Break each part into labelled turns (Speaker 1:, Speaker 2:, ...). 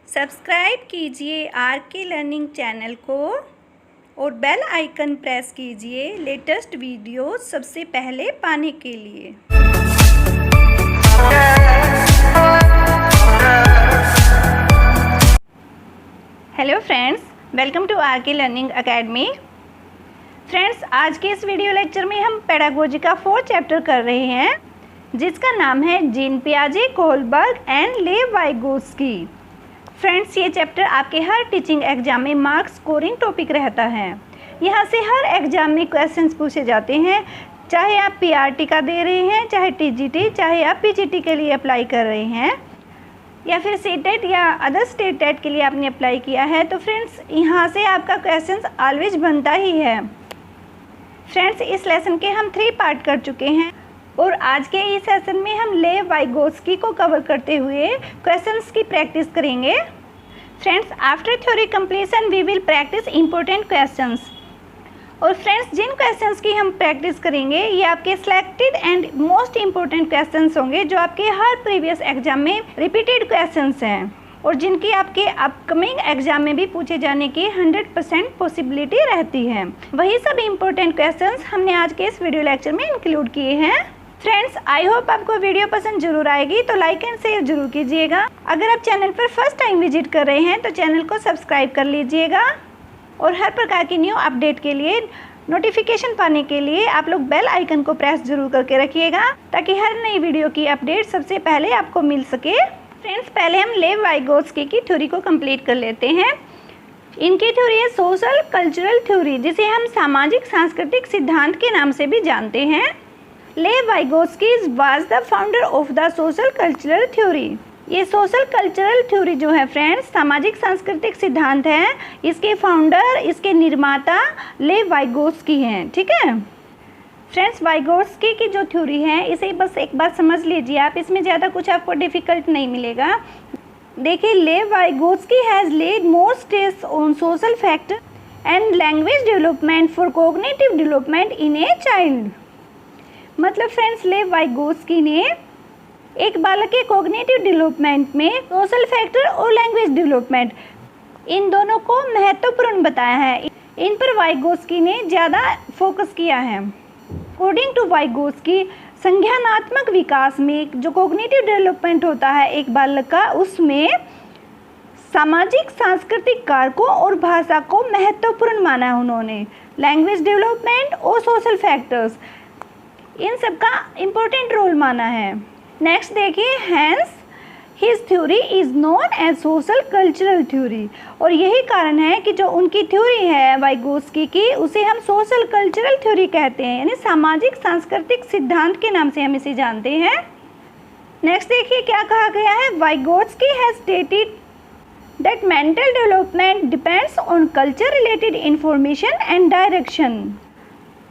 Speaker 1: Subscribe कीजिए are K learning channel को और बेल आइकन प्रेस कीजिए लेटेस्ट वीडियो सबसे पहले पाने के लिए। Hello friends, welcome to R K learning academy. Friends, आज के इस वीडियो लेक्चर में हम पेडागोजी का 4th चैप्टर कर रहे हैं, जिसका नाम है जीन पियाजे, Kohlberg and Lev Vygotsky. Friends, ये चैप्टर आपके हर टीचिंग एग्जाम में मार्क्स स्कोरिंग टॉपिक रहता है। यहाँ से हर एग्जाम में क्वेश्चंस पूछे जाते हैं, चाहे आप पीआरटी का दे रहे हैं, चाहे टीजीटी, चाहे आप पीजीटी के लिए अप्लाई कर रहे हैं, या फिर सीटेट या अदर स्टेट टेट के लिए आपने अप्लाई किया है। तो फ्रेंड्स, यहाँ से आपका क्वेश्चंस ऑलवेज बनता ही है। फ्रेंड्स, इस लेसन के हम 3 पार्ट कर चुके हैं और आज के इस सेशन में हम लेव वाइगोत्स्की को कवर करते हुए क्वेश्चंस की प्रैक्टिस करेंगे। Friends, after theory completion we will practice important questions. और फ्रेंड्स, जिन क्वेश्चंस की हम प्रैक्टिस करेंगे ये आपके selected and most important questions होंगे, जो आपके हर प्रीवियस एग्जाम में रिपीटेड क्वेश्चंस हैं और जिनकी आपके अपकमिंग एग्जाम में भी पूछे जाने की 100% पॉसिबिलिटी रहती है। वही सब इम्पोर्टेंट क्वेश्चंस हमने आज के इस वीडियो लेक्चर में इंक्लूड किए हैं। फ्रेंड्स, आई होप आपको वीडियो पसंद जरूर आएगी, तो लाइक एंड शेयर जरूर कीजिएगा। अगर आप चैनल पर फर्स्ट टाइम विजिट कर रहे हैं तो चैनल को सब्सक्राइब कर लीजिएगा और हर प्रकार की न्यू अपडेट के लिए नोटिफिकेशन पाने के लिए आप लोग बेल आइकन को प्रेस जरूर करके रखिएगा, ताकि हर नई वीडियो की अपडेट सबसे पहले आपको मिल सके। फ्रेंड्स, पहले हम लेव वाइगोत्स्की की थ्योरी को कंप्लीट कर लेते हैं। इनकी थ्योरी है सोशल कल्चरल थ्योरी, जिसे हम सामाजिक सांस्कृतिक सिद्धांत के नाम से भी जानते हैं। लेव Vygotsky was the founder of the social cultural theory. ये सोशल कल्चरल थ्योरी जो है फ्रेंड्स, सामाजिक सांस्कृतिक सिद्धांत है, इसके फाउंडर, इसके निर्माता लेव वाइगोत्स्की हैं। ठीक है फ्रेंड्स, वाइगोत्स्की की जो थ्योरी है इसे बस एक बात समझ लीजिए आप, इसमें ज़्यादा कुछ आपको डिफ़िकल्ट नहीं मिलेगा। देखिए, Lev Vygotsky has laid more stress on social factor and language development for cognitive development in a child. मतलब फ्रेंड्स, लेव वाइगोत्स्की ने एक बालक के कोग्निटिव डेवलपमेंट में सोशल फैक्टर और लैंग्वेज डेवलपमेंट, इन दोनों को महत्वपूर्ण बताया है। इन पर वाइगोत्स्की ने ज़्यादा फोकस किया है। अकॉर्डिंग टू वाइगोत्स्की, संज्ञानात्मक विकास में जो कोग्निटिव डेवलपमेंट होता है एक बालक का, उसमें सामाजिक सांस्कृतिक कारकों और भाषा को महत्वपूर्ण माना है उन्होंने। लैंग्वेज डेवलपमेंट और सोशल फैक्टर्स, इन सब का इम्पोर्टेंट रोल माना है। नेक्स्ट देखिए, hence his theory is known as social cultural theory. और यही कारण है कि जो उनकी थ्योरी है वाइगोत्स्की की, उसे हम सोशल कल्चरल थ्योरी कहते हैं, यानी सामाजिक सांस्कृतिक सिद्धांत के नाम से हम इसे जानते हैं। नेक्स्ट देखिए क्या कहा गया है, Vygotsky has stated that mental development depends on culture related information and direction.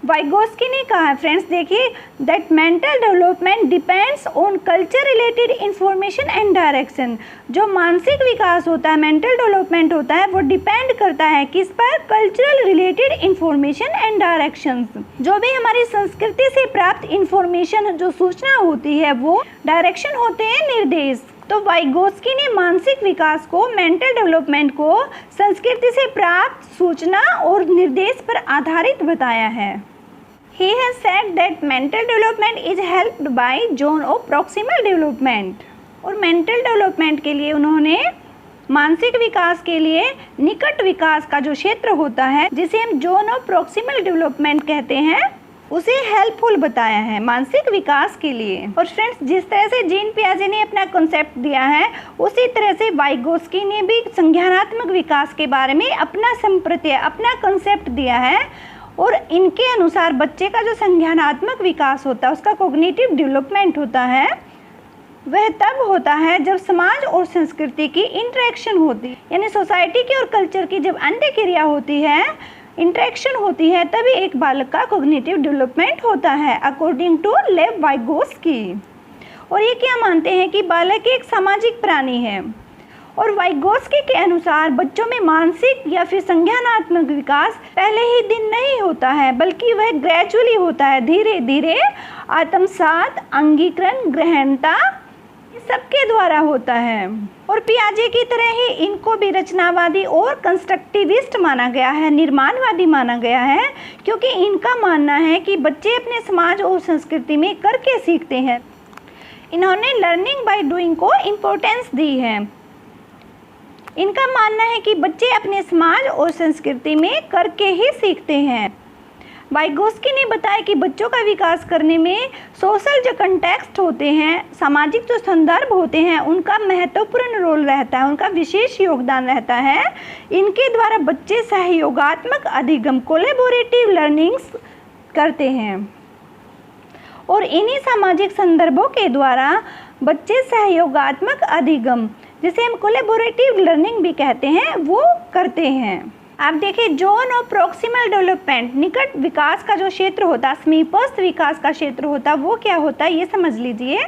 Speaker 1: Vygotsky ने कहा है फ्रेंड्स, देखिए, that mental development depends on culture related information and direction. जो मानसिक विकास होता है, मेंटल डेवलपमेंट होता है, वो डिपेंड करता है किस पर? Cultural related information and directions. जो भी हमारी संस्कृति से प्राप्त इंफॉर्मेशन, जो सूचना होती है, वो डायरेक्शन होते हैं, निर्देश। तो वाइगोत्स्की ने मानसिक विकास को, मेंटल डेवलपमेंट को संस्कृति से प्राप्त सूचना और निर्देश पर आधारित बताया है। He has said that mental development is helped by zone of proximal development। और मेंटल डेवलपमेंट के लिए उन्होंने मानसिक विकास के लिए निकट विकास का जो क्षेत्र होता है, जिसे हम जोन ऑफ प्रॉक्सिमल डेवलपमेंट कहते हैं, उसे हेल्पफुल बताया है मानसिक विकास के लिए। और फ्रेंड्स, जिस तरह से जीन पियाजे ने अपना कॉन्सेप्ट दिया है, उसी तरह से वाइगोत्स्की ने भी संज्ञानात्मक विकास के बारे में अपना संप्रत्यय, अपना कॉन्सेप्ट दिया है। और इनके अनुसार बच्चे का जो संज्ञानात्मक विकास होता है, उसका कोग्निटिव डेवलपमेंट होता है, वह तब होता है जब समाज और संस्कृति की इंटरेक्शन होती है, यानी सोसाइटी की और कल्चर की जब अंतःक्रिया होती है, इंटरेक्शन होती है, तभी एक बालक का कोग्निटिव डेवलपमेंट होता है, अकॉर्डिंग टू लेव वाइगोत्स्की। और ये क्या मानते हैं कि बालक एक सामाजिक प्राणी है। और वाइगोत्स्की के अनुसार बच्चों में मानसिक या फिर संज्ञानात्मक विकास पहले ही दिन नहीं होता है, बल्कि वह ग्रेजुअली होता है, धीरे धीरे आत्मसात, अंगीकरण, ग्रहणता, सबके द्वारा होता है। और पियाजे की तरह ही इनको भी रचनावादी और कंस्ट्रक्टिविस्ट माना गया है, निर्माणवादी माना गया है, क्योंकि इनका मानना है कि बच्चे अपने समाज और संस्कृति में करके सीखते हैं। इन्होंने लर्निंग बाय डूइंग को इम्पोर्टेंस दी है। इनका मानना है कि बच्चे अपने समाज और संस्कृति में करके ही सीखते हैं। वाइगोस्की ने बताया कि बच्चों का विकास करने में सोशल जो कंटेक्स्ट होते हैं, सामाजिक जो संदर्भ होते हैं, उनका महत्वपूर्ण रोल रहता है, उनका विशेष योगदान रहता है। इनके द्वारा बच्चे सहयोगात्मक अधिगम कोलैबोरेटिव लर्निंग्स करते हैं और इन्हीं सामाजिक संदर्भों के द्वारा बच्चे सहयोगात्मक अधिगम, जिसे हम कोलैबोरेटिव लर्निंग भी कहते हैं, वो करते हैं। आप देखिए, जोन ऑफ प्रोक्सिमल डेवलपमेंट, निकट विकास का जो क्षेत्र होता है, समीपस्थ विकास का क्षेत्र होता है, वो क्या होता है ये समझ लीजिए।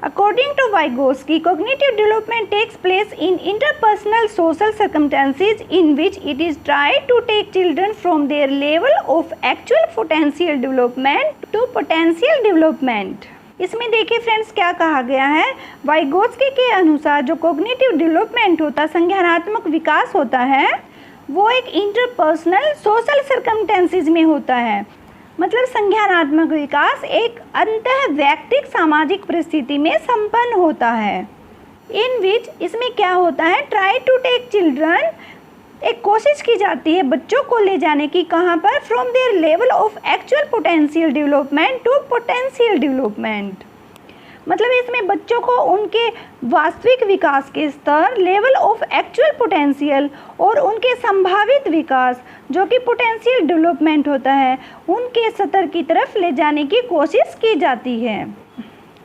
Speaker 1: According to Vygotsky, cognitive development takes place in interpersonal social circumstances in which it is tried to take children from their level of actual potential development to potential development. इसमें देखिए फ्रेंड्स क्या कहा गया है, वाइगोस्की के अनुसार जो cognitive development होता है, संज्ञानात्मक विकास होता है, वो एक इंटरपर्सनल सोशल सर्कमस्टेंसेस में होता है। मतलब संज्ञानात्मक विकास एक अंतः वैयक्तिक सामाजिक परिस्थिति में संपन्न होता है। इन विच, इसमें क्या होता है, ट्राई टू टेक चिल्ड्रन, एक कोशिश की जाती है बच्चों को ले जाने की, कहाँ पर, from their level of actual potential development to potential development. मतलब इसमें बच्चों को उनके वास्तविक विकास के स्तर, लेवल ऑफ एक्चुअल पोटेंशियल, और उनके संभावित विकास जो कि पोटेंशियल डेवलपमेंट होता है, उनके स्तर की तरफ ले जाने की कोशिश की जाती है।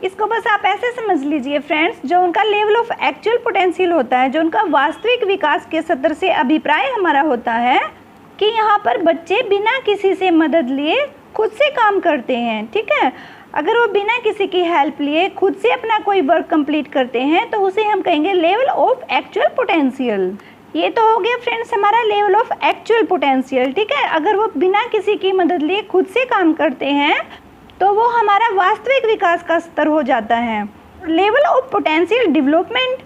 Speaker 1: इसको बस आप ऐसे समझ लीजिए फ्रेंड्स, जो उनका लेवल ऑफ एक्चुअल पोटेंशियल होता है, जो उनका वास्तविक विकास के स्तर से अभिप्राय हमारा होता है कि यहाँ पर बच्चे बिना किसी से मदद लिए खुद से काम करते हैं। ठीक है, अगर वो बिना किसी की हेल्प लिए खुद से अपना कोई वर्क कंप्लीट करते हैं तो उसे हम कहेंगे लेवल ऑफ एक्चुअल पोटेंशियल। ये तो हो गया फ्रेंड्स हमारा लेवल ऑफ एक्चुअल पोटेंशियल। ठीक है, अगर वो बिना किसी की मदद लिए खुद से काम करते हैं तो वो हमारा वास्तविक विकास का स्तर हो जाता है। लेवल ऑफ पोटेंशियल डेवलपमेंट,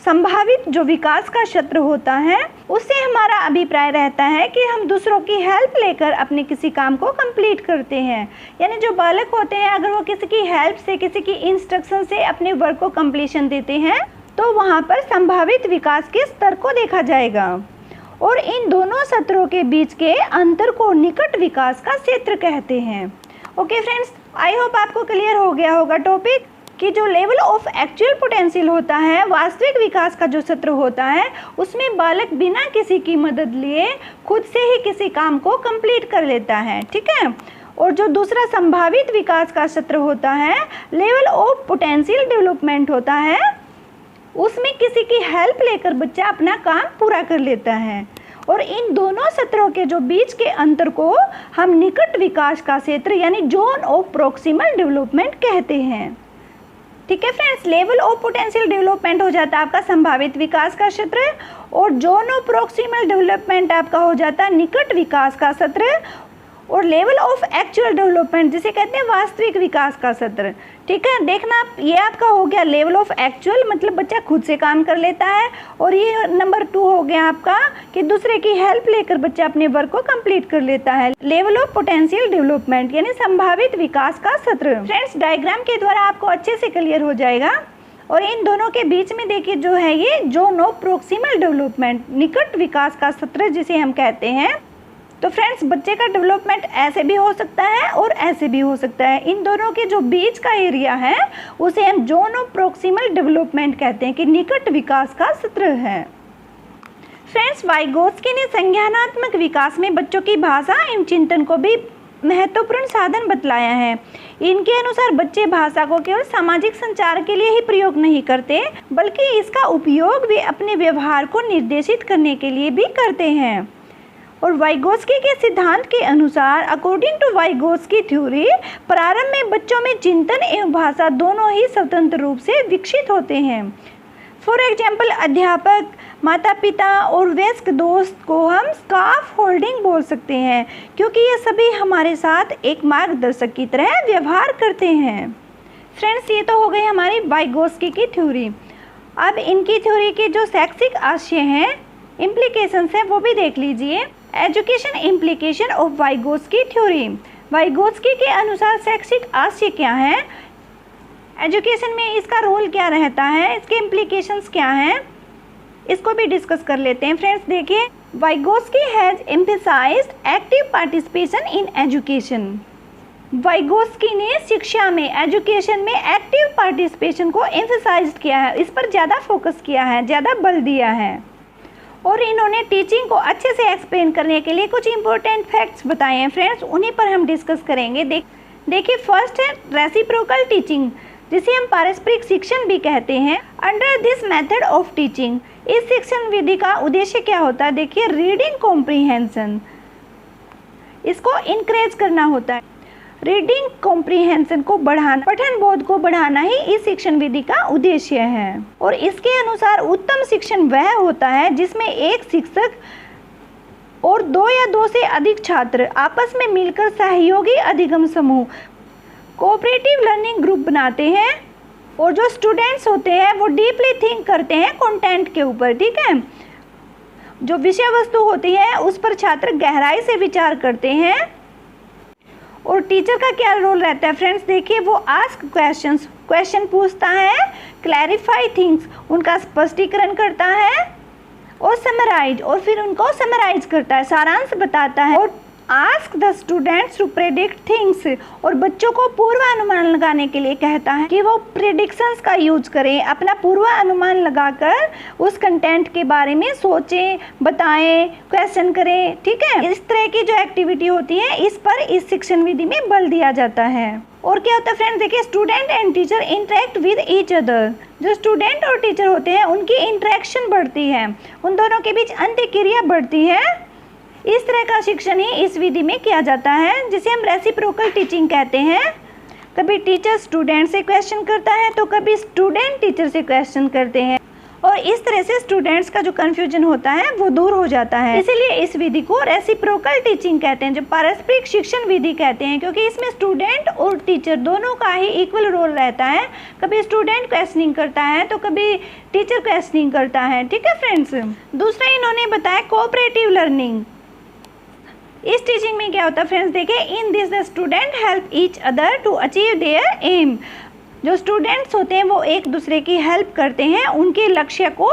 Speaker 1: संभावित जो विकास का क्षेत्र होता है, उससे हमारा अभिप्राय रहता है कि हम दूसरों की हेल्प लेकर अपने किसी काम को कंप्लीट करते हैं। यानी जो बालक होते हैं, अगर वो किसी की हेल्प से, किसी की इंस्ट्रक्शन से अपने वर्क को कंप्लीशन देते हैं तो वहाँ पर संभावित विकास के स्तर को देखा जाएगा। और इन दोनों सत्रों के बीच के अंतर को निकट विकास का क्षेत्र कहते हैं। ओके फ्रेंड्स, आई होप आपको क्लियर हो गया होगा टॉपिक कि जो लेवल ऑफ एक्चुअल पोटेंशियल होता है, वास्तविक विकास का जो सत्र होता है, उसमें बालक बिना किसी की मदद लिए खुद से ही किसी काम को कंप्लीट कर लेता है। ठीक है, और जो दूसरा संभावित विकास का सत्र होता है, लेवल ऑफ पोटेंशियल डेवलपमेंट होता है, उसमें किसी की हेल्प लेकर बच्चा अपना काम पूरा कर लेता है। और इन दोनों सत्रों के जो बीच के अंतर को हम निकट विकास का क्षेत्र यानी जोन ऑफ प्रोक्सिमल डेवलपमेंट कहते हैं। ठीक है friends, level of potential development हो जाता है आपका संभावित विकास का क्षेत्र और जोन ऑफ प्रोक्सिमल डेवलपमेंट आपका हो जाता है निकट विकास का क्षेत्र और लेवल ऑफ एक्चुअल डेवलपमेंट जिसे कहते हैं वास्तविक विकास का क्षेत्र। ठीक है, देखना ये आपका हो गया लेवल ऑफ एक्चुअल, मतलब बच्चा खुद से काम कर लेता है, और ये नंबर 2 हो गया आपका कि दूसरे की हेल्प लेकर बच्चा अपने वर्क को कंप्लीट कर लेता है। लेवल ऑफ पोटेंशियल डेवलपमेंट यानी संभावित विकास का क्षेत्र। फ्रेंड्स, डायग्राम के द्वारा आपको अच्छे से क्लियर हो जाएगा। और इन दोनों के बीच में देखिए जो है ये जोन ऑफ प्रोक्सिमल डेवलपमेंट निकट विकास का क्षेत्र जिसे हम कहते हैं। तो फ्रेंड्स, बच्चे का डेवलपमेंट ऐसे भी हो सकता है और ऐसे भी हो सकता है। इन दोनों के जो बीच का एरिया है उसे हम जोन ऑफ प्रोक्सिमल डेवलपमेंट कहते हैं कि निकट विकास का क्षेत्र है। फ्रेंड्स, वाइगोत्स्की ने संज्ञानात्मक विकास में बच्चों की भाषा एवं चिंतन को भी महत्वपूर्ण साधन बतलाया है। इनके अनुसार बच्चे भाषा को केवल सामाजिक संचार के लिए ही प्रयोग नहीं करते बल्कि इसका उपयोग वे अपने व्यवहार को निर्देशित करने के लिए भी करते हैं। और वाइगोत्स्की के सिद्धांत के अनुसार अकॉर्डिंग टू वाइगोत्स्की थ्योरी, प्रारंभ में बच्चों में चिंतन एवं भाषा दोनों ही स्वतंत्र रूप से विकसित होते हैं। फॉर एग्जाम्पल, अध्यापक, माता पिता और वयस्क दोस्त को हम स्काफ होल्डिंग बोल सकते हैं क्योंकि ये सभी हमारे साथ एक मार्गदर्शक की तरह व्यवहार करते हैं। फ्रेंड्स, ये तो हो गई हमारी वाइगोत्स्की की थ्योरी। अब इनकी थ्योरी के जो शैक्षिक आशय हैं, इम्प्लीकेशंस हैं, वो भी देख लीजिए। Education implication of Vygotsky theory. Vygotsky के अनुसार शैक्षिक आशय क्या है, एजुकेशन में इसका रोल क्या रहता है, इसके इम्प्लीकेशंस क्या हैं, इसको भी डिस्कस कर लेते हैं। फ्रेंड्स देखिए, Vygotsky has emphasised active participation in education. Vygotsky ने शिक्षा में, एजुकेशन में एक्टिव पार्टिसिपेशन को एम्फेसाइज किया है, इस पर ज़्यादा फोकस किया है, ज़्यादा बल दिया है। और इन्होंने टीचिंग को अच्छे से एक्सप्लेन करने के लिए कुछ इंपॉर्टेंट फैक्ट्स बताए हैं फ्रेंड्स, उन्हीं पर हम डिस्कस करेंगे। देखिए, फर्स्ट है रेसिप्रोकल टीचिंग, जिसे हम पारस्परिक शिक्षण भी कहते हैं। Under this method of teaching, इस शिक्षण विधि का उद्देश्य क्या होता है? देखिए, रीडिंग कॉम्प्रीहेंशन, इसको इनकरेज करना होता है। रीडिंग कॉम्प्रीहेंशन को बढ़ाना, पठन बोध को बढ़ाना ही इस शिक्षण विधि का उद्देश्य है। और इसके अनुसार उत्तम शिक्षण वह होता है जिसमें एक शिक्षक और 2 या 2 से अधिक छात्र आपस में मिलकर सहयोगी अधिगम समूह, कोऑपरेटिव लर्निंग ग्रुप बनाते हैं। और जो स्टूडेंट्स होते हैं वो डीपली थिंक करते हैं कंटेंट के ऊपर, ठीक है। जो विषय वस्तु होती है उस पर छात्र गहराई से विचार करते हैं। और टीचर का क्या रोल रहता है फ्रेंड्स? देखिए, वो आस्क क्वेश्चंस, क्वेश्चन पूछता है, क्लैरिफाई थिंग्स, उनका स्पष्टीकरण करता है, और समराइज, और फिर उनको समराइज करता है, सारांश बताता है। और ask the students to predict things, और बच्चों को पूर्वानुमान लगाने के लिए कहता है कि वो प्रेडिक्शंस का यूज करें, अपना पूर्वानुमान लगाकर उस कंटेंट के बारे में सोचें, बताएं, क्वेश्चन करें, ठीक है। इस तरह की जो एक्टिविटी होती है, इस पर इस शिक्षण विधि में बल दिया जाता है। और क्या होता है फ्रेंड्स? देखिए, student and teacher interact with each other. जो स्टूडेंट और टीचर होते हैं उनकी इंटरेक्शन बढ़ती है, उन दोनों के बीच अंतःक्रिया बढ़ती है। इस तरह का शिक्षण ही इस विधि में किया जाता है, जिसे हम रेसिप्रोकल टीचिंग कहते हैं। कभी टीचर स्टूडेंट से क्वेश्चन करता है तो कभी स्टूडेंट टीचर से क्वेश्चन करते हैं, और इस तरह से स्टूडेंट्स का जो कन्फ्यूजन होता है वो दूर हो जाता है। इसीलिए इस विधि को रेसिप्रोकल टीचिंग कहते हैं, जो पारस्परिक शिक्षण विधि कहते हैं, क्योंकि इसमें स्टूडेंट और टीचर दोनों का ही इक्वल रोल रहता है। कभी स्टूडेंट क्वेश्चनिंग करता है तो कभी टीचर क्वेश्चनिंग करता है, ठीक है फ्रेंड्स। दूसरा इन्होंने बताया कोऑपरेटिव लर्निंग। इस टीचिंग में क्या होता है फ्रेंड्स? देखिए, in this the student help each other to achieve their aim. जो स्टूडेंट्स होते हैं वो एक दूसरे की हेल्प करते हैं उनके लक्ष्य को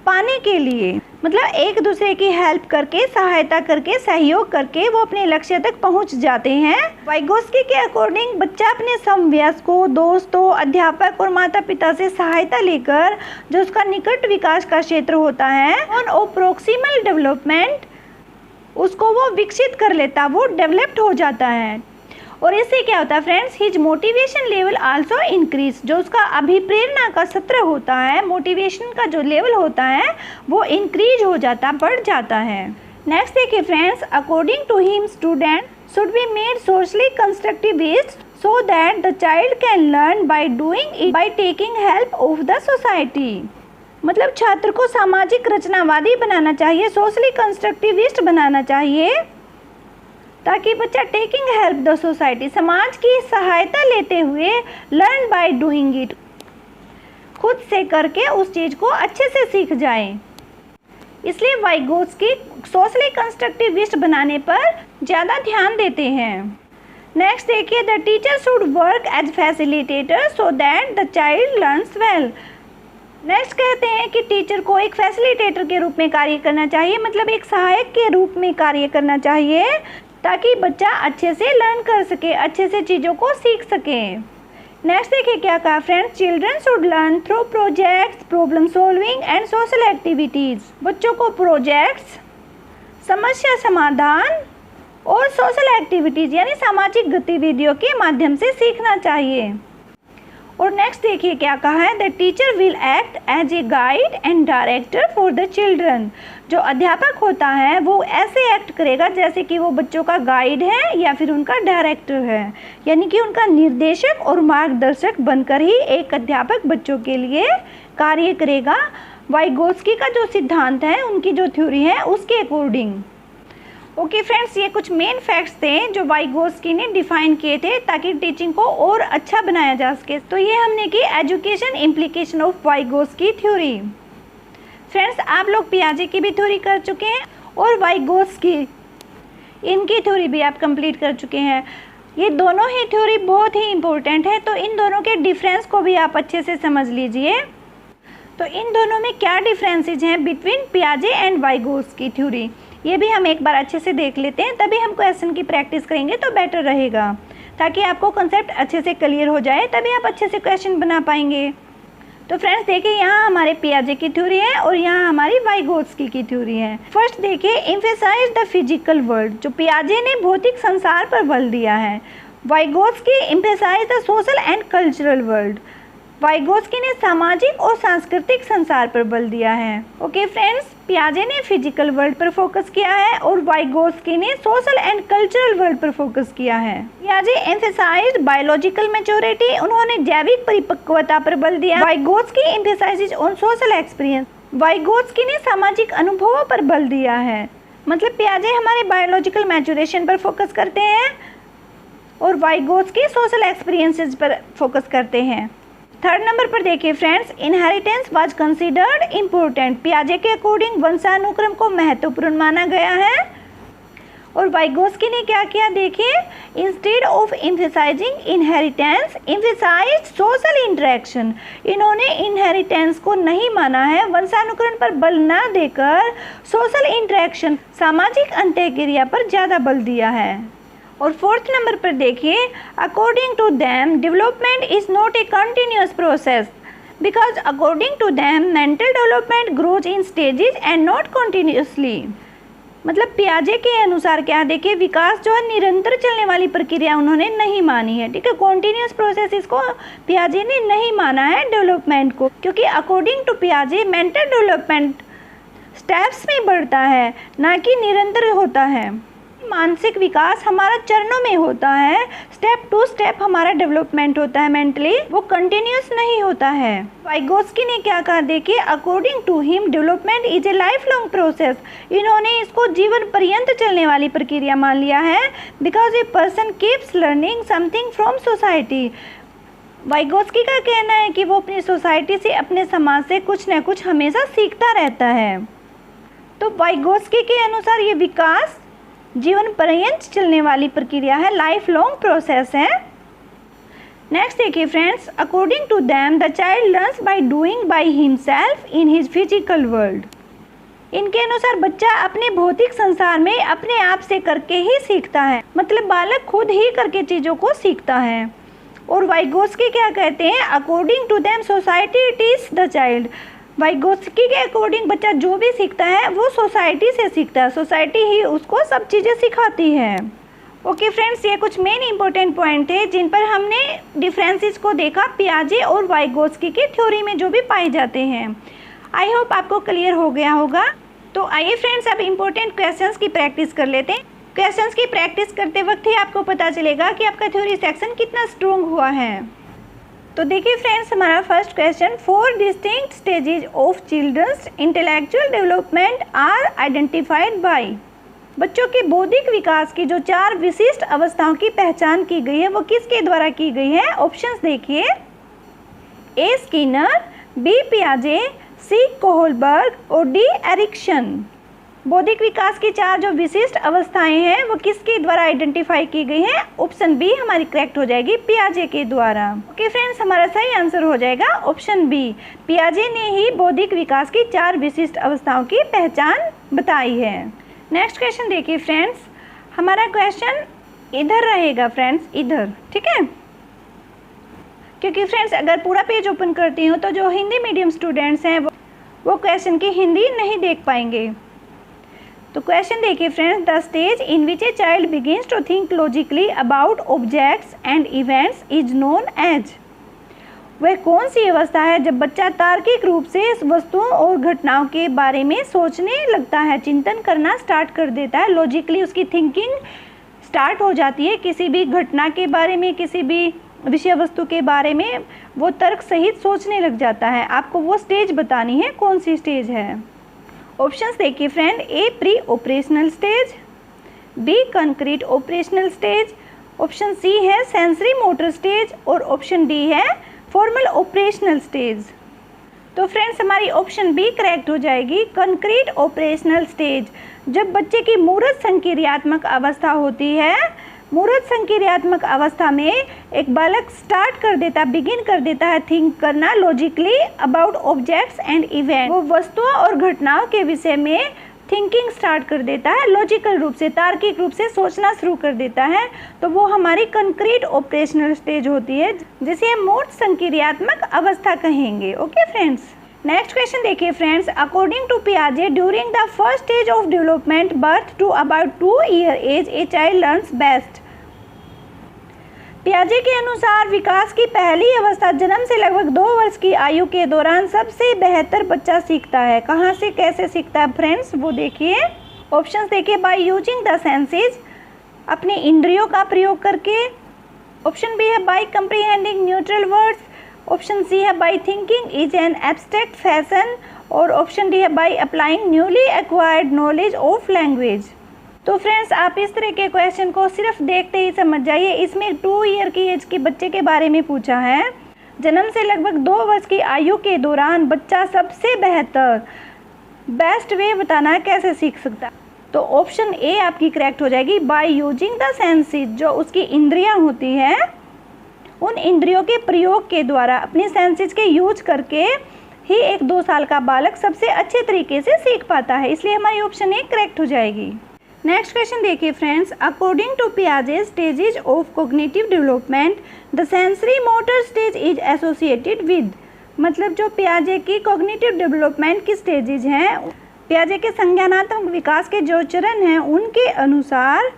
Speaker 1: पाने के लिए, मतलब एक दूसरे की हेल्प करके, सहायता करके, सहयोग करके वो अपने लक्ष्य तक पहुंच जाते हैं। वाइगोत्स्की के अकॉर्डिंग बच्चा अपने समवयस्कों, दोस्तों, अध्यापक और माता पिता से सहायता लेकर जो उसका निकट विकास का क्षेत्र होता है, ऑन प्रोक्सिमल डेवलपमेंट, उसको वो विकसित कर लेता, वो डेवलप्ड हो जाता है। और इससे क्या होता है friends? His motivation level also increase. जो उसका अभिप्रेरणा का सत्र होता है, मोटिवेशन का जो लेवल होता है वो इंक्रीज हो जाता, बढ़ जाता है। नेक्स्ट देखिए friends, according to him student should be made socially constructivist so that the child can learn by doing it by taking help of the society. मतलब छात्र को सामाजिक रचनावादी बनाना चाहिए, सोशली कंस्ट्रक्टिविस्ट बनाना चाहिए, ताकि बच्चा टेकिंग हेल्प द सोसाइटी, समाज की सहायता लेते हुए, लर्न बाय डूइंग इट, खुद से करके उस चीज़ को अच्छे से सीख जाए। इसलिए वाइगोत्स्की सोशली कंस्ट्रक्टिविस्ट बनाने पर ज़्यादा ध्यान देते हैं। नेक्स्ट देखिए, the teacher should work as facilitator so that the child learns well. Next कहते हैं कि टीचर को एक फैसिलिटेटर के रूप में कार्य करना चाहिए, मतलब एक सहायक के रूप में कार्य करना चाहिए, ताकि बच्चा अच्छे से लर्न कर सके, अच्छे से चीज़ों को सीख सके। नेक्स्ट देखिए क्या कहा friends, children should learn through projects, problem solving and social activities. बच्चों को प्रोजेक्ट्स, समस्या समाधान और सोशल एक्टिविटीज़ यानी सामाजिक गतिविधियों के माध्यम से सीखना चाहिए। और नेक्स्ट देखिए क्या कहा है, the teacher will act as a guide and director for the children. जो अध्यापक होता है वो ऐसे एक्ट करेगा जैसे कि वो बच्चों का गाइड है या फिर उनका डायरेक्टर है, यानी कि उनका निर्देशक और मार्गदर्शक बनकर ही एक अध्यापक बच्चों के लिए कार्य करेगा। वाइगोत्स्की का जो सिद्धांत है, उनकी जो थ्योरी है, उसके अकॉर्डिंग। ओके फ्रेंड्स, ये कुछ मेन फैक्ट्स थे जो वाइगोत्स्की ने डिफाइन किए थे ताकि टीचिंग को और अच्छा बनाया जा सके। तो ये हमने की education implication of Vygotsky theory. Friends, आप लोग पियाजे की भी थ्योरी कर चुके हैं और वाइगोत्स्की इनकी थ्योरी भी आप कंप्लीट कर चुके हैं। ये दोनों ही थ्योरी बहुत ही इम्पोर्टेंट है, तो इन दोनों के डिफरेंस को भी आप अच्छे से समझ लीजिए। तो इन दोनों में क्या डिफरेंसेज हैं बिटवीन पियाजे एंड वाइगोत्स्की थ्योरी, ये भी हम एक बार अच्छे से देख लेते हैं, तभी हम क्वेश्चन की प्रैक्टिस करेंगे तो बेटर रहेगा, ताकि आपको कॉन्सेप्ट अच्छे से क्लियर हो जाए, तभी आप अच्छे से क्वेश्चन बना पाएंगे। तो फ्रेंड्स देखिए, यहाँ हमारे पियाजे की थ्योरी है और यहाँ हमारी वाइगोत्स्की की थ्योरी है। फर्स्ट देखिए, एम्फेसाइज द फिजिकल वर्ल्ड, जो पियाजे ने भौतिक संसार पर बल दिया है। Vygotsky emphasize the social and cultural world, Vygotsky ने सामाजिक और सांस्कृतिक संसार पर बल दिया है। ओके फ्रेंड्स, पियाजे ने फिजिकल वर्ल्ड पर फोकस किया है और वाइगोत्स्की ने सोशल एंड कल्चरल वर्ल्ड पर फोकस किया है। पियाजे एम्फेसाइज्ड बायोलॉजिकल मैच्योरिटी, उन्होंने जैविक परिपक्वता पर बल दिया। Vygotsky emphasises on social experience, Vygotsky ने सामाजिक अनुभवों पर बल दिया है। मतलब पियाजे हमारे बायोलॉजिकल मैच्योरेशन पर फोकस करते हैं और वाइगोत्स्की सोशल एक्सपीरियंसेस पर फोकस करते हैं। थर्ड नंबर पर देखिए friends, inheritance was considered important, पियाजे के अकॉर्डिंग वंशानुक्रम को महत्वपूर्ण माना गया है। और वाइगोत्स्की ने क्या किया देखिए, instead of emphasizing inheritance emphasised social interaction, इन्होंने इनहेरिटेंस को नहीं माना है, वंशानुक्रम पर बल न देकर सोशल इंटरेक्शन सामाजिक अंतःक्रिया पर ज़्यादा बल दिया है। और फोर्थ नंबर पर देखिए, according to them development is not a continuous process because according to them mental development grows in stages and not continuously. मतलब पियाजे के अनुसार क्या देखिए, विकास जो है निरंतर चलने वाली प्रक्रिया उन्होंने नहीं मानी है। ठीक है, कॉन्टिन्यूअस प्रोसेस इसको पियाजे ने नहीं माना है डेवलपमेंट को, क्योंकि अकॉर्डिंग टू पियाजे मेंटल डेवलपमेंट स्टेप्स में बढ़ता है, ना कि निरंतर होता है। मानसिक विकास हमारा चरणों में होता है, स्टेप टू स्टेप हमारा डेवलपमेंट होता है मेंटली, वो कंटिन्यूअस नहीं होता है। वाइगोत्स्की ने क्या कहा देखिए, according to him development is a life long process, इन्होंने इसको जीवन पर्यंत चलने वाली प्रक्रिया मान लिया है। Because a person keeps learning something from society, Vygotsky का कहना है कि वो अपनी सोसाइटी से, अपने समाज से कुछ न कुछ हमेशा सीखता रहता है। तो वाइगोत्स्की के अनुसार ये विकास जीवन पर्यंत चलने वाली प्रक्रिया है, लाइफ लॉन्ग प्रोसेस है। नेक्स्ट देखिए friends, according to them the child learns by doing by himself in his physical world, इनके अनुसार बच्चा अपने भौतिक संसार में अपने आप से करके ही सीखता है, मतलब बालक खुद ही करके चीज़ों को सीखता है। और वाइगोत्स्की क्या कहते हैं, according to them society teach the child, Vygotsky के अकॉर्डिंग बच्चा जो भी सीखता है वो सोसाइटी से सीखता है, सोसाइटी ही उसको सब चीज़ें सिखाती है। ओके फ्रेंड्स, ये कुछ मेन इंपॉर्टेंट पॉइंट है जिन पर हमने डिफरेंसेस को देखा पियाजे और वाइगोत्स्की के थ्योरी में जो भी पाए जाते हैं। आई होप आपको क्लियर हो गया होगा। तो आइए फ्रेंड्स, अब इम्पोर्टेंट क्वेश्चंस की प्रैक्टिस कर लेते हैं। क्वेश्चंस की प्रैक्टिस करते वक्त ही आपको पता चलेगा कि आपका थ्योरी सेक्शन कितना स्ट्रॉन्ग हुआ है। तो देखिए फ्रेंड्स, हमारा first question, 4 distinct stages of children's intellectual development are identified by, बच्चों के बौद्धिक विकास की जो 4 विशिष्ट अवस्थाओं की पहचान की गई है वो किसके द्वारा की गई है। ऑप्शंस देखिए, ए स्किनर, बी पियाजे, सी कोहलबर्ग और डी एरिक्सन। बौद्धिक विकास की 4 जो विशिष्ट अवस्थाएं हैं वो किसके द्वारा आइडेंटिफाई की गई हैं। ऑप्शन बी हमारी करेक्ट हो जाएगी, पियाजे के द्वारा। ओके फ्रेंड्स, हमारा सही आंसर हो जाएगा ऑप्शन बी, पियाजे ने ही बौद्धिक विकास की 4 विशिष्ट अवस्थाओं की पहचान बताई है। नेक्स्ट क्वेश्चन देखिए फ्रेंड्स, हमारा क्वेश्चन इधर रहेगा फ्रेंड्स, इधर, ठीक है, क्योंकि फ्रेंड्स अगर पूरा पेज ओपन करती हूँ तो जो हिंदी मीडियम स्टूडेंट्स हैं वो क्वेश्चन की हिंदी नहीं देख पाएंगे। तो क्वेश्चन देखिए friends, the stage in which a child begins to think logically about objects and events is known as, वह कौन सी अवस्था है जब बच्चा तार्किक रूप से वस्तुओं और घटनाओं के बारे में सोचने लगता है, चिंतन करना स्टार्ट कर देता है, लॉजिकली उसकी थिंकिंग स्टार्ट हो जाती है, किसी भी घटना के बारे में, किसी भी विषय वस्तु के बारे में वो तर्क सहित सोचने लग जाता है। आपको वो स्टेज बतानी है, कौन सी स्टेज है। ऑप्शंस देखिए friend, A pre operational stage, B concrete operational stage, option C है सेंसरी मोटर स्टेज और ऑप्शन डी है फॉर्मल ऑपरेशनल स्टेज। तो फ्रेंड्स हमारी ऑप्शन बी करेक्ट हो जाएगी, कंक्रीट ऑपरेशनल स्टेज। जब बच्चे की मूर्त संक्रियात्मक अवस्था होती है, मूर्त संक्रियात्मक अवस्था में एक बालक बिगिन कर देता है थिंक करना logically about objects and event. वो वस्तुओं और घटनाओं के विषय में थिंकिंग स्टार्ट कर देता है, लॉजिकल रूप से, तार्किक रूप से सोचना शुरू कर देता है। तो वो हमारी कंक्रीट ऑपरेशनल स्टेज होती है, जिसे हम मूर्त संक्रियात्मक अवस्था कहेंगे। ओके फ्रेंड्स, नेक्स्ट क्वेश्चन देखिए फ्रेंड्स। अकॉर्डिंग टू पियाजे during the first stage of development birth to about 2 year age a child learns best. पियाजे के अनुसार विकास की पहली अवस्था जन्म से लगभग 2 वर्ष की आयु के दौरान सबसे बेहतर बच्चा सीखता है। कहाँ से कैसे सीखता है फ्रेंड्स, वो देखिए। ऑप्शंस देखिए, बाय यूजिंग द सेंसेस, अपने इंद्रियों का प्रयोग करके। ऑप्शन बी है by comprehending neutral words, option C है by thinking is an abstract fashion और ऑप्शन डी है by applying newly acquired knowledge of language. तो फ्रेंड्स आप इस तरह के क्वेश्चन को सिर्फ देखते ही समझ जाइए। इसमें 2 ईयर की एज के बच्चे के बारे में पूछा है। जन्म से लगभग 2 वर्ष की आयु के दौरान बच्चा सबसे बेहतर, बेस्ट वे बताना है कैसे सीख सकता है। तो ऑप्शन ए आपकी करेक्ट हो जाएगी, बाय यूजिंग द सेंसेस। जो उसकी इंद्रियां होती हैं, उन इंद्रियों के प्रयोग के द्वारा, अपने सेंसेस के यूज करके ही एक 2 साल का बालक सबसे अच्छे तरीके से सीख पाता है। इसलिए हमारी ऑप्शन ए करेक्ट हो जाएगी। नेक्स्ट क्वेश्चन देखिए फ्रेंड्स। अकॉर्डिंग टू पियाजे stages of cognitive development the sensory motor stage is associated with. मतलब जो पियाजे की कॉग्निटिव डेवलपमेंट की स्टेजेज हैं, पियाजे के संज्ञानात्मक विकास के जो चरण हैं, उनके अनुसार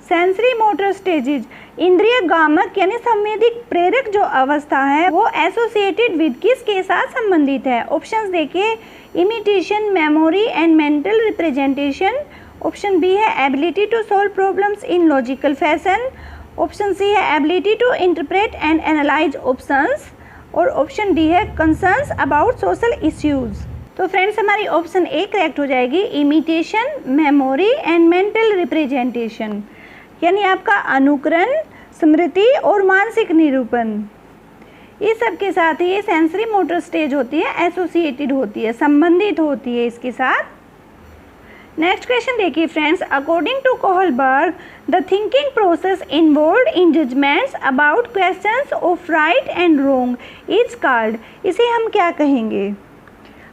Speaker 1: सेंसरी मोटर स्टेजेज, इंद्रिय गामक यानी संवेदिक प्रेरक जो अवस्था है, वो एसोसिएटेड विद किसके साथ संबंधित है। ऑप्शंस देखिए, imitation, memory and mental representation. Option B है ability to solve problems in logical fashion, option C है ability to interpret and analyse options और ऑप्शन डी है कंसर्न्स अबाउट सोशल इश्यूज। तो फ्रेंड्स हमारी ऑप्शन ए करेक्ट हो जाएगी, imitation, memory and mental representation, यानी आपका अनुकरण, स्मृति और मानसिक निरूपण। इस सब के साथ ये सेंसरी मोटर स्टेज होती है, एसोसिएटेड होती है, संबंधित होती है इसके साथ। नेक्स्ट क्वेश्चन देखिए friends. According to Kohlberg the thinking process involved in judgments about questions of right and wrong is called. इसे हम क्या कहेंगे।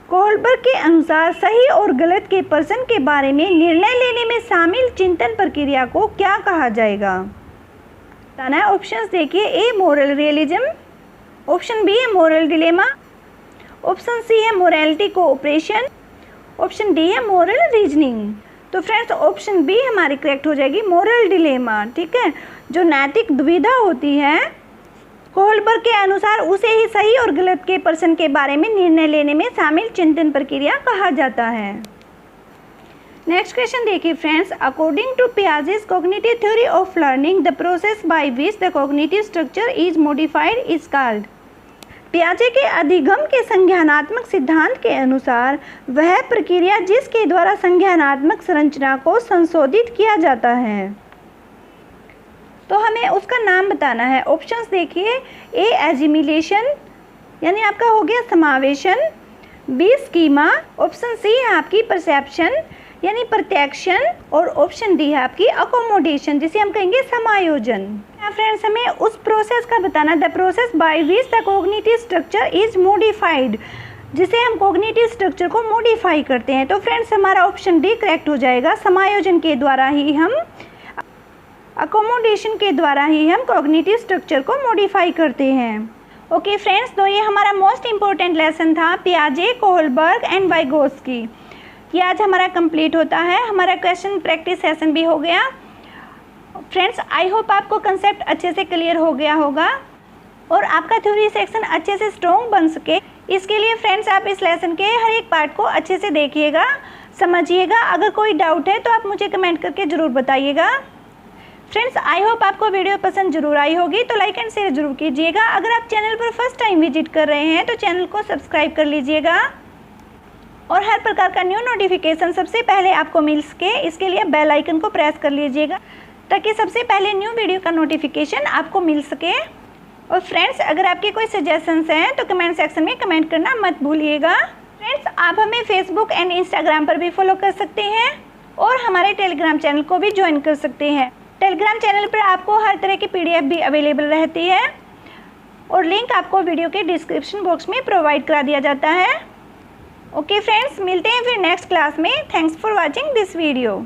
Speaker 1: कोहलबर्ग के अनुसार सही और गलत के पर्सन के बारे में निर्णय लेने में शामिल चिंतन प्रक्रिया को क्या कहा जाएगा। बताना है। ऑप्शंस देखिए, ए मोरल रियलिज्म, ऑप्शन बी है मोरल डिलेमा, ऑप्शन सी है मोरालिटी कोऑपरेशन, ऑप्शन डी है मोरल रीजनिंग। तो फ्रेंड्स ऑप्शन बी हमारी करेक्ट हो जाएगी, मोरल डिलेमा। ठीक है, जो नैतिक दुविधा होती है, कोहलबर्ग के अनुसार उसे ही सही और गलत के पर्सन के बारे में निर्णय लेने में शामिल चिंतन प्रक्रिया कहा जाता है। नेक्स्ट क्वेश्चन देखिए friends. According to Piaget's cognitive theory of learning the process by which the cognitive structure is modified is called. पियाजे के अधिगम के संज्ञानात्मक सिद्धांत के अनुसार वह प्रक्रिया जिसके द्वारा संज्ञानात्मक संरचना को संशोधित किया जाता है, तो हमें उसका नाम बताना है। ऑप्शंस देखिए, ए एजिमिलेशन यानी आपका हो गया समावेशन, बी स्कीमा, ऑप्शन सी है आपकी परसेप्शन यानी प्रत्यक्षण और ऑप्शन डी है आपकी अकोमोडेशन जिसे हम कहेंगे समायोजन। फ्रेंड्स हमें उस प्रोसेस का बताना, the process by which the cognitive structure is modified, जिसे हम कॉग्निटिव स्ट्रक्चर को मॉडिफाई करते हैं। तो फ्रेंड्स हमारा ऑप्शन डी करेक्ट हो जाएगा, समायोजन के द्वारा ही हम, अकोमोडेशन के द्वारा ही हम कॉग्निटिव स्ट्रक्चर को मॉडिफाई करते हैं। ओके फ्रेंड्स, तो ये हमारा मोस्ट इम्पोर्टेंट लेसन था पियाजे, कोहलबर्ग एंड वाइगोत्स्की। ये आज हमारा कंप्लीट होता है। हमारा क्वेश्चन प्रैक्टिस सेशन भी हो गया। फ्रेंड्स आई होप आपको कंसेप्ट अच्छे से क्लियर हो गया होगा और आपका थ्योरी सेक्शन अच्छे से स्ट्रॉन्ग बन सके, इसके लिए फ्रेंड्स आप इस लेसन के हर एक पार्ट को अच्छे से देखिएगा, समझिएगा। अगर कोई डाउट है तो आप मुझे कमेंट करके ज़रूर बताइएगा। फ्रेंड्स आई होप आपको वीडियो पसंद जरूर आई होगी, तो लाइक एंड शेयर जरूर कीजिएगा। अगर आप चैनल पर फर्स्ट टाइम विजिट कर रहे हैं तो चैनल को सब्सक्राइब कर लीजिएगा। और हर प्रकार का न्यू नोटिफिकेशन सबसे पहले आपको मिल सके, इसके लिए बेल आइकन को प्रेस कर लीजिएगा ताकि सबसे पहले न्यू वीडियो का नोटिफिकेशन आपको मिल सके। और फ्रेंड्स, अगर आपके कोई सजेशंस हैं तो कमेंट सेक्शन में कमेंट करना मत भूलिएगा। फ्रेंड्स, आप हमें फेसबुक एंड इंस्टाग्राम पर भी फॉलो कर सकते हैं और हमारे टेलीग्राम चैनल को भी ज्वाइन कर सकते हैं। टेलीग्राम चैनल पर आपको हर तरह की PDF भी अवेलेबल रहती है और लिंक आपको वीडियो के डिस्क्रिप्शन बॉक्स में प्रोवाइड करा दिया जाता है। ओके फ्रेंड्स, मिलते हैं फिर नेक्स्ट क्लास में। Thanks for watching this video.